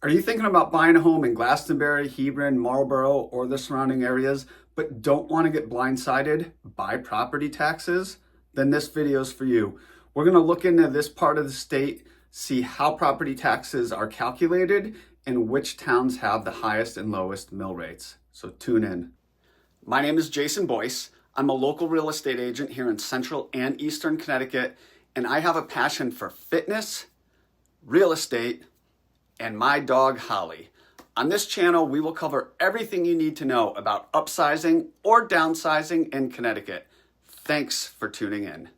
Are you thinking about buying a home in Glastonbury, Hebron, Marlborough, or the surrounding areas, but don't want to get blindsided by property taxes? Then this video is for you. We're going to look into this part of the state, see how property taxes are calculated, and which towns have the highest and lowest mill rates. So tune in. My name is Jason Boyce. I'm a local real estate agent here in Central and Eastern Connecticut, and I have a passion for fitness, real estate, and my dog Holly. On this channel, we will cover everything you need to know about upsizing or downsizing in Connecticut. Thanks for tuning in.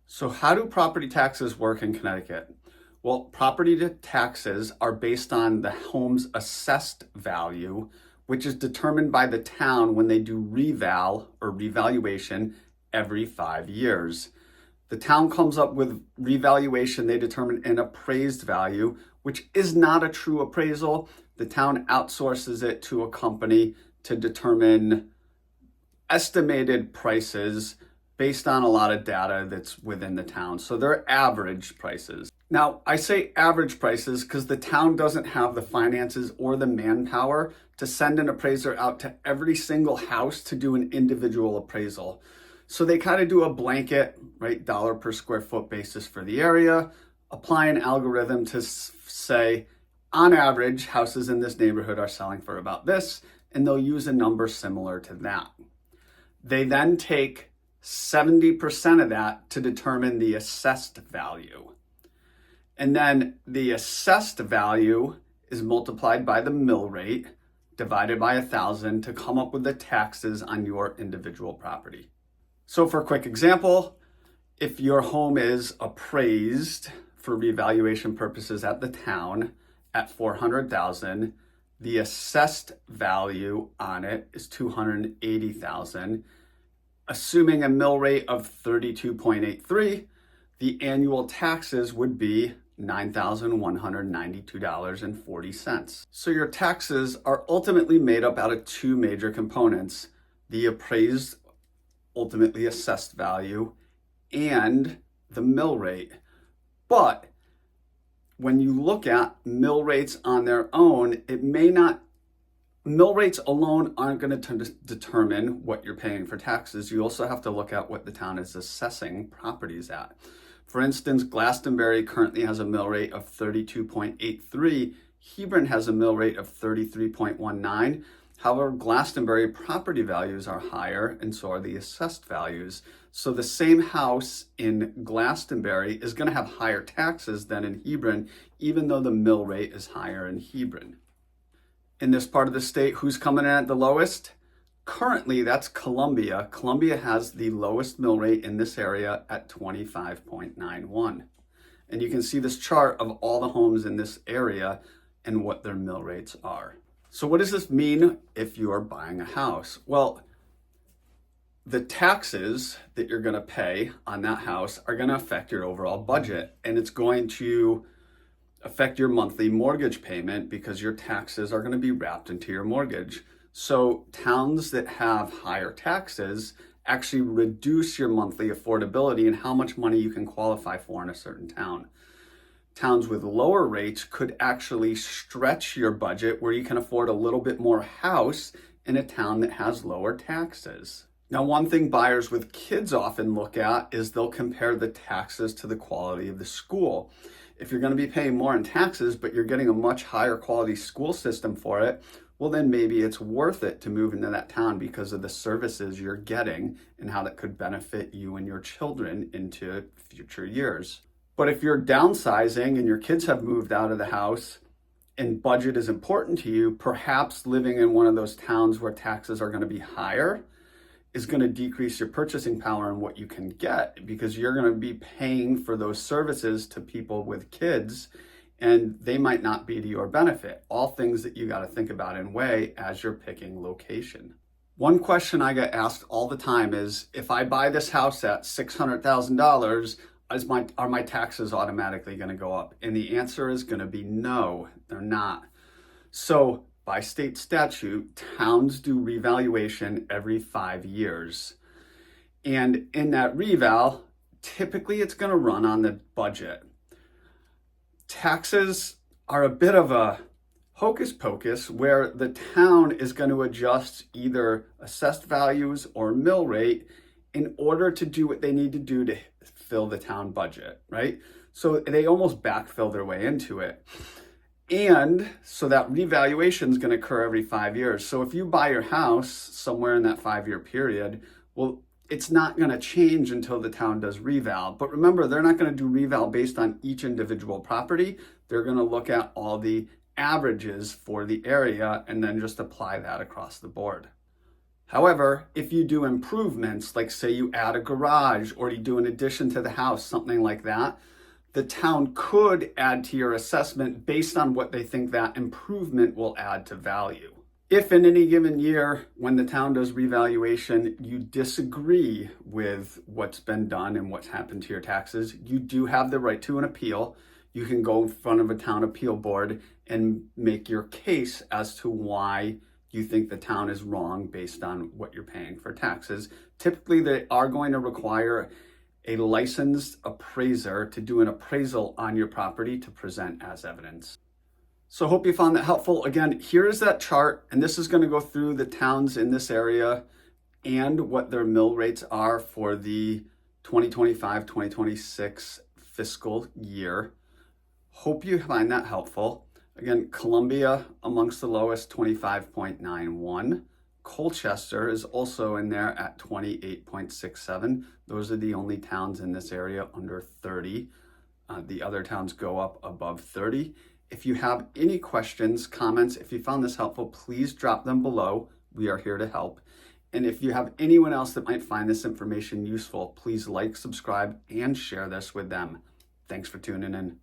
So how do property taxes work in Connecticut? Well, property taxes are based on the home's assessed value, which is determined by the town when they do reval or revaluation every 5 years. The town comes up with revaluation. They determine an appraised value, which is not a true appraisal. The town outsources it to a company to determine estimated prices based on a lot of data that's within the town. So they're average prices. Now, I say average prices because the town doesn't have the finances or the manpower to send an appraiser out to every single house to do an individual appraisal. So they kind of do a blanket, right, dollar per square foot basis for the area, apply an algorithm to say, on average, houses in this neighborhood are selling for about this, and they'll use a number similar to that. They then take 70% of that to determine the assessed value. And then the assessed value is multiplied by the mill rate, divided by 1,000 to come up with the taxes on your individual property. So for a quick example, if your home is appraised for revaluation purposes at the town at $400,000, the assessed value on it is $280,000. Assuming a mill rate of 32.83, the annual taxes would be $9,192.40. So your taxes are ultimately made up out of two major components: the appraised, ultimately assessed value, and the mill rate. But when you look at mill rates on their own, mill rates alone aren't going to determine what you're paying for taxes. You also have to look at what the town is assessing properties at. For instance, Glastonbury currently has a mill rate of 32.83. Hebron has a mill rate of 33.19. However, Glastonbury property values are higher, and so are the assessed values. So the same house in Glastonbury is going to have higher taxes than in Hebron, even though the mill rate is higher in Hebron. In this part of the state, who's coming in at the lowest? Currently, that's Columbia. Columbia has the lowest mill rate in this area at 25.91. And you can see this chart of all the homes in this area and what their mill rates are. So what does this mean if you're buying a house? Well, the taxes that you're going to pay on that house are going to affect your overall budget, and it's going to affect your monthly mortgage payment because your taxes are going to be wrapped into your mortgage. So towns that have higher taxes actually reduce your monthly affordability and how much money you can qualify for in a certain town. Towns with lower rates could actually stretch your budget where you can afford a little bit more house in a town that has lower taxes. Now, one thing buyers with kids often look at is they'll compare the taxes to the quality of the school. If you're going to be paying more in taxes, but you're getting a much higher quality school system for it, well, then maybe it's worth it to move into that town because of the services you're getting and how that could benefit you and your children into future years. But if you're downsizing and your kids have moved out of the house and budget is important to you, perhaps living in one of those towns where taxes are going to be higher is going to decrease your purchasing power and what you can get, because you're going to be paying for those services to people with kids and they might not be to your benefit. All things that you got to think about and weigh as you're picking location. One question I get asked all the time is, if I buy this house at $600,000, are my taxes automatically going to go up? And the answer is going to be no, they're not. So by state statute, towns do revaluation every 5 years. And in that reval, typically it's going to run on the budget. Taxes are a bit of a hocus pocus where the town is going to adjust either assessed values or mill rate in order to do what they need to do to fill the town budget, right? So they almost backfill their way into it. And so that revaluation is going to occur every 5 years. So if you buy your house somewhere in that 5-year period, well, it's not going to change until the town does reval. But remember, they're not going to do reval based on each individual property. They're going to look at all the averages for the area and then just apply that across the board. However, if you do improvements, like say you add a garage or you do an addition to the house, something like that, the town could add to your assessment based on what they think that improvement will add to value. If in any given year, when the town does revaluation, you disagree with what's been done and what's happened to your taxes, you do have the right to an appeal. You can go in front of a town appeal board and make your case as to why you think the town is wrong based on what you're paying for taxes. Typically, they are going to require a licensed appraiser to do an appraisal on your property to present as evidence. So hope you found that helpful. Again, here is that chart, and this is going to go through the towns in this area and what their mill rates are for the 2025-2026 fiscal year. Hope you find that helpful. Again, Columbia amongst the lowest, 25.91. Colchester is also in there at 28.67. Those are the only towns in this area under 30. The other towns go up above 30. If you have any questions, comments, if you found this helpful, please drop them below. We are here to help. And if you have anyone else that might find this information useful, please like, subscribe, and share this with them. Thanks for tuning in.